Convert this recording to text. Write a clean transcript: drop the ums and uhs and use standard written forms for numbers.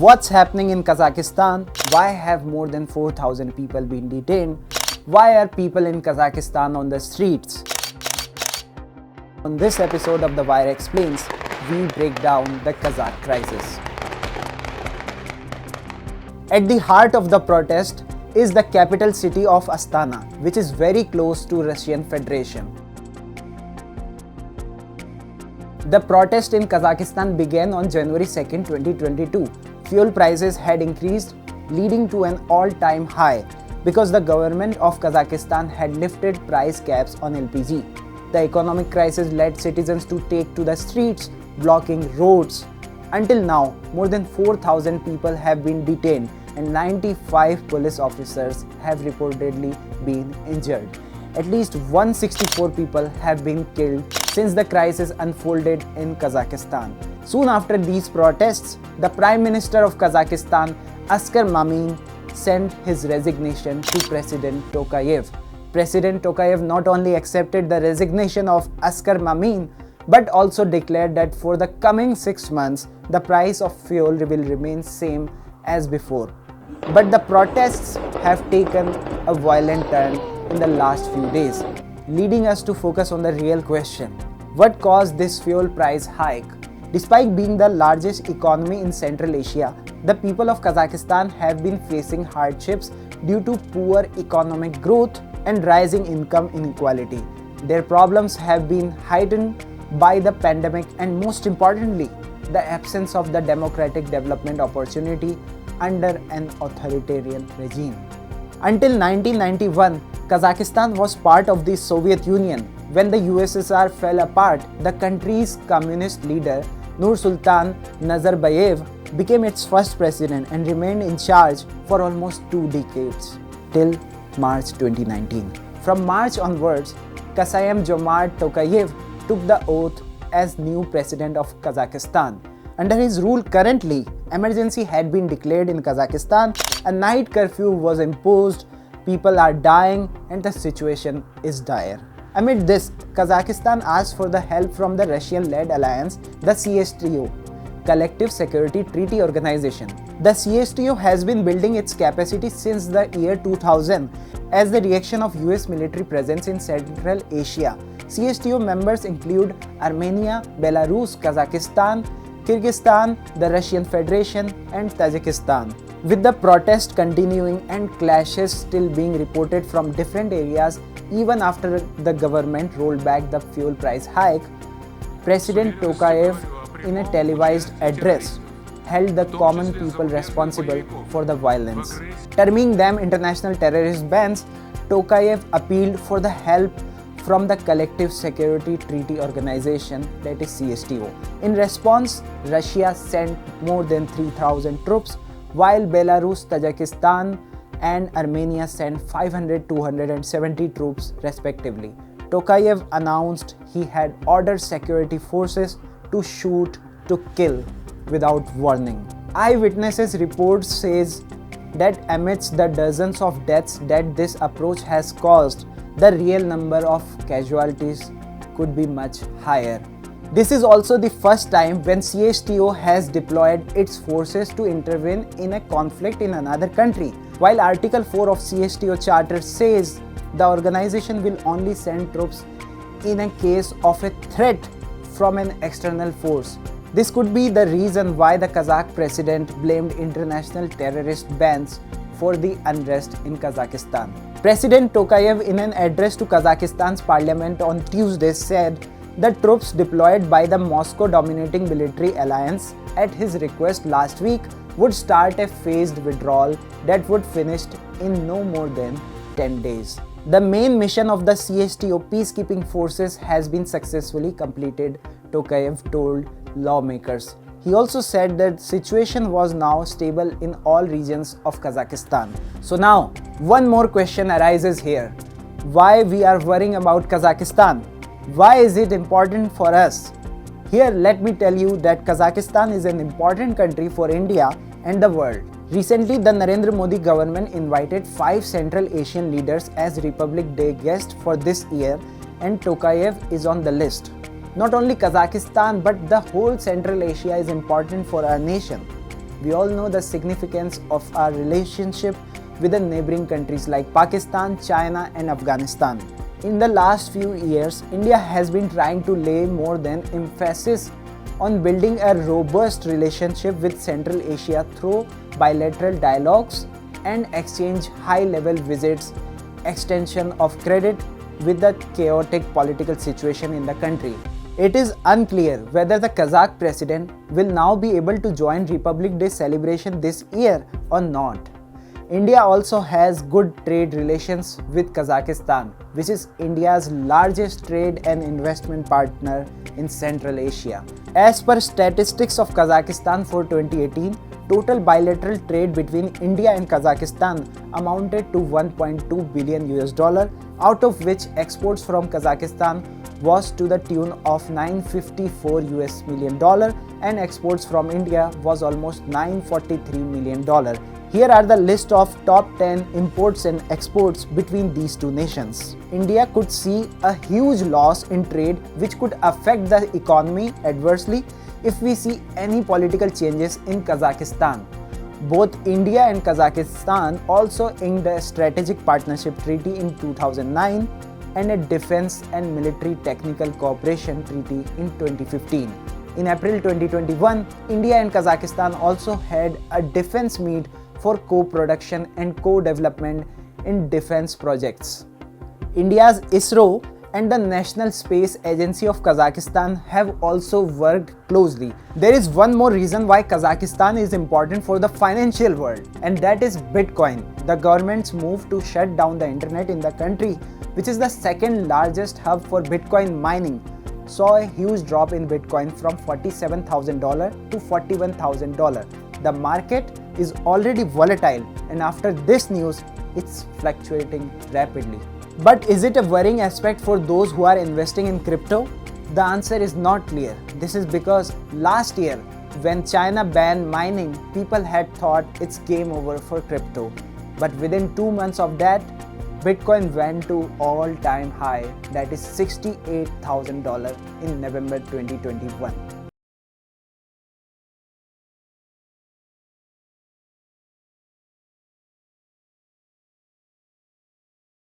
What's happening in Kazakhstan? Why have more than 4,000 people been detained? Why are people in Kazakhstan on the streets? On this episode of The Wire Explains, we break down the Kazakh crisis. At the heart of the protest is the capital city of Astana, which is very close to Russian Federation. The protest in Kazakhstan began on January 2, 2022. Fuel prices had increased, leading to an all-time high because the government of Kazakhstan had lifted price caps on LPG. The economic crisis led citizens to take to the streets, blocking roads. Until now, more than 4,000 people have been detained and 95 police officers have reportedly been injured. At least 164 people have been killed since the crisis unfolded in Kazakhstan. Soon after these protests, the Prime Minister of Kazakhstan, Askar Mamin, sent his resignation to President Tokayev. President Tokayev not only accepted the resignation of Askar Mamin, but also declared that for the coming 6 months, the price of fuel will remain same as before. But the protests have taken a violent turn in the last few days, leading us to focus on the real question: what caused this fuel price hike? Despite being the largest economy in Central Asia, the people of Kazakhstan have been facing hardships due to poor economic growth and rising income inequality. Their problems have been heightened by the pandemic and, most importantly, the absence of the democratic development opportunity under an authoritarian regime. Until 1991, Kazakhstan was part of the Soviet Union. When the USSR fell apart, the country's communist leader Nursultan Nazarbayev became its first president and remained in charge for almost 2 decades, till March 2019. From March onwards, Kassym-Jomart Tokayev took the oath as new president of Kazakhstan. Under his rule, currently, emergency had been declared in Kazakhstan, a night curfew was imposed, people are dying, and the situation is dire. Amid this, Kazakhstan asked for the help from the Russian-led alliance, the CSTO, Collective Security Treaty Organization. The CSTO has been building its capacity since the year 2000 as the reaction of US military presence in Central Asia. CSTO members include Armenia, Belarus, Kazakhstan, Kyrgyzstan, the Russian Federation, and Tajikistan. With the protest continuing and clashes still being reported from different areas even after the government rolled back the fuel price hike, President Tokayev, in a televised address, held the common people responsible for the violence. Terming them international terrorist bands, Tokayev appealed for the help from the Collective Security Treaty Organization, that is CSTO. In response, Russia sent more than 3,000 troops, while Belarus, Tajikistan, and Armenia sent 500, 270 troops respectively. Tokayev announced he had ordered security forces to shoot to kill without warning. Eyewitnesses reports says that amidst the dozens of deaths that this approach has caused, the real number of casualties could be much higher. This is also the first time when CSTO has deployed its forces to intervene in a conflict in another country. While Article 4 of CSTO Charter says the organization will only send troops in a case of a threat from an external force. This could be the reason why the Kazakh president blamed international terrorist bands for the unrest in Kazakhstan. President Tokayev, in an address to Kazakhstan's parliament on Tuesday, said the troops deployed by the Moscow-dominating military alliance at his request last week would start a phased withdrawal that would finish in no more than 10 days. The main mission of the CSTO peacekeeping forces has been successfully completed, Tokayev told lawmakers. He also said that the situation was now stable in all regions of Kazakhstan. So now, one more question arises here. Why we are worrying about Kazakhstan? Why is it important for us? Here, let me tell you that Kazakhstan is an important country for India and the world. Recently, the Narendra Modi government invited 5 Central Asian leaders as Republic Day guests for this year, and Tokayev is on the list. Not only Kazakhstan but the whole Central Asia is important for our nation. We all know the significance of our relationship with the neighboring countries like Pakistan, China and Afghanistan. In the last few years, India has been trying to lay more than emphasis on building a robust relationship with Central Asia through bilateral dialogues and exchange high-level visits, extension of credit with the chaotic political situation in the country. It is unclear whether the Kazakh president will now be able to join Republic Day celebration this year or not. India also has good trade relations with Kazakhstan, which is India's largest trade and investment partner in Central Asia. As per statistics of Kazakhstan for 2018, total bilateral trade between India and Kazakhstan amounted to 1.2 billion US dollar, out of which exports from Kazakhstan was to the tune of 954 US million dollar and exports from India was almost 943 million dollar. Here are the list of top 10 imports and exports between these two nations. India could see a huge loss in trade which could affect the economy adversely if we see any political changes in Kazakhstan. Both India and Kazakhstan also inked a strategic partnership treaty in 2009 and a defense and military technical cooperation treaty in 2015. In April 2021, India and Kazakhstan also had a defense meet for co-production and co-development in defense projects. India's ISRO and the National Space Agency of Kazakhstan have also worked closely. There is one more reason why Kazakhstan is important for the financial world, and that is Bitcoin. The government's move to shut down the internet in the country, which is the second largest hub for Bitcoin mining, saw a huge drop in Bitcoin from $47,000 to $41,000. The market is already volatile, and after this news, it's fluctuating rapidly. But is it a worrying aspect for those who are investing in crypto? The answer is not clear. This is because last year, when China banned mining, people had thought it's game over for crypto. But within 2 months of that, Bitcoin went to all-time high, that is $68,000 in November 2021.